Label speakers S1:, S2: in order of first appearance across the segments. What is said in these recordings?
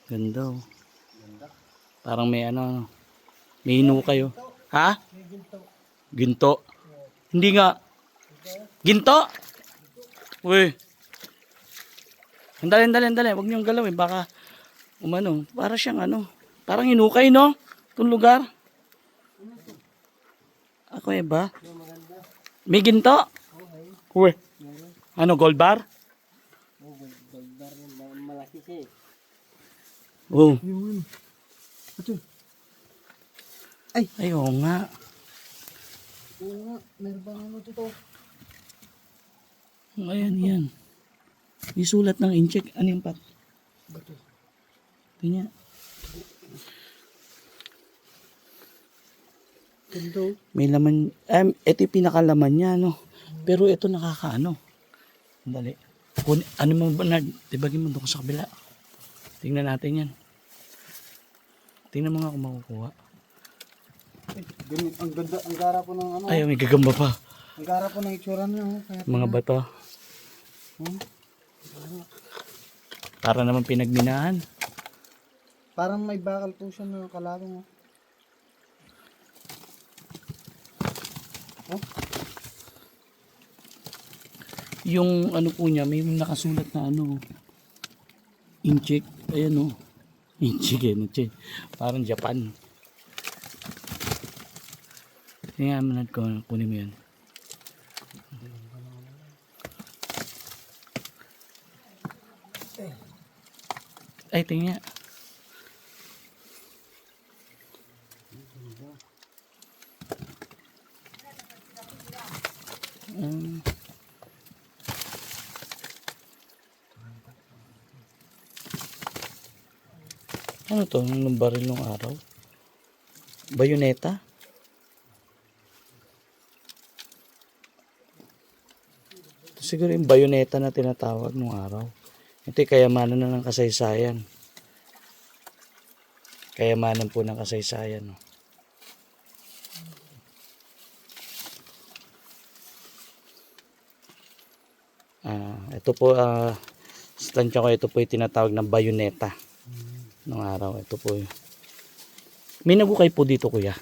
S1: Ganda oh.
S2: Ganda.
S1: Parang may ano, may hinukay oh. Ha?
S2: May ginto.
S1: Ginto? Hindi nga. Ginto? Uy. Andali, andali, andali. Huwag niyong galawin. Baka, umano, para siyang ano. Parang hinukay, no? Itong lugar. Ako eh ba?
S2: Yung maganda.
S1: May ginto?
S2: Okay.
S1: Uy.
S2: Meron.
S1: Ano, gold bar?
S2: Oh, gold bar yun. Malaki siya eh.
S1: Oo.
S2: Yun. Ito.
S1: Ay, oo nga.
S2: Oo nga. Meron bang ano dito?
S1: Ayan, yan. Isulat ng incheck. Ano yung pat?
S2: Bato.
S1: Tingnan.
S2: Ganda oh.
S1: May laman. Ito yung pinakalaman niya, no? Pero ito nakakaano. Dali. Ano mo ba na? Tibagin mo doon sa kabila. Tingnan natin yan. Tingnan mo nga kung makukuha.
S2: Ganun, ang ganda, ang gara po ng ano.
S1: Ay, may gagamba pa.
S2: Ang gara po ng itsura niya. Oh. Kaya
S1: Mga bato.
S2: Hmm?
S1: Para naman pinagminahan.
S2: Parang may bakal po siya na kalawang. Oh.
S1: Yung ano po niya, may nakasulat na ano. Incheck. Ayan o. Incheck eh. Incheck. Parang Japan. Tingnan mo ko. Kunin mo yan. Ay, tingnan. Ano to? Nung baril nung araw? Bayoneta? Ito siguro yung bayoneta na tinatawag nung araw. Ito yung kayamanan na ng kasaysayan. Kayamanan po ng kasaysayan. No? Ito po, stansya ko, ito po yung tinatawag ng bayoneta. Nung araw, ito po yun. May nagukay po dito, kuya.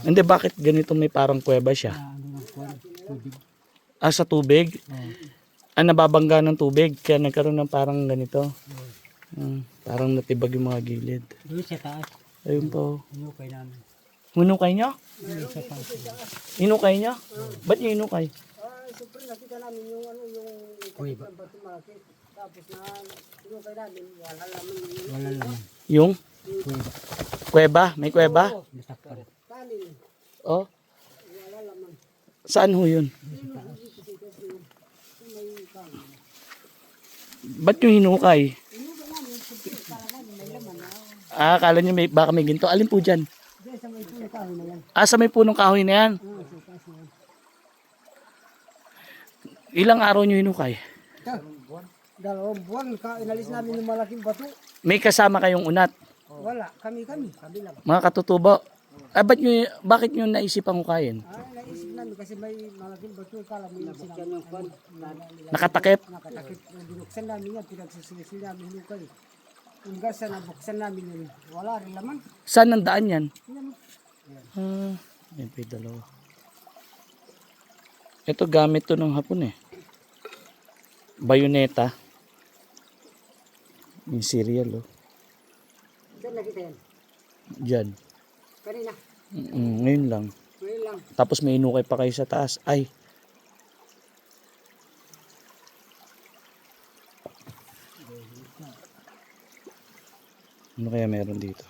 S1: Hindi, bakit ganito may parang kuweba siya?
S2: Tubig.
S1: Sa tubig? Nababangga ng tubig, kaya nagkaroon ng parang ganito. Parang natibag yung mga gilid.
S2: Doon sa taas.
S1: Ayun po.
S2: Hinukay namin.
S1: Hinukay nyo?
S2: Doon sa taas.
S1: Hinukay nyo? Ba't nyo hinukay?
S2: Siyempre nakita namin yung ano yung bato malaki. Tapos na hinukay namin. Wala naman yun. Wala naman.
S1: Yung? Kuweba? May kuweba?
S2: Nasakpan. Kanin.
S1: Oh.
S2: Wala naman.
S1: Saan ho yun? Ba't nyo hinukay? Akala nyo baka may ginto. Alin po dyan?
S2: Sa may punong kahoy na yan.
S1: Sa may punong kahoy na yan.
S2: Sa taas na yan.
S1: Ilang araw nyo hinukay?
S2: Dalawang buwan. Inalis namin yung malaking bato.
S1: May kasama kayong unat?
S2: Wala. Kami. Kami lang.
S1: Mga katutubo? Bakit nyo naisipang hukayin?
S2: Naisip namin kasi may malaking bato. Kala mo yung sinabi.
S1: Nakatakip?
S2: Nakatakip. Binuksan namin yan. Pinagsisisil namin hinukay. Yung gasa na buksan namin yun. Wala rin laman.
S1: Saan ang daan yan?
S2: Yan.
S1: Yan pa yung dalawa. Ito gamit to ng Hapon eh. Bayoneta. Yung cereal oh.
S2: Saan nakita yan?
S1: Diyan.
S2: Kanina.
S1: Ngayon lang.
S2: Ngayon lang.
S1: Tapos may inukay pa kayo sa taas. Ay. Ano kaya meron dito?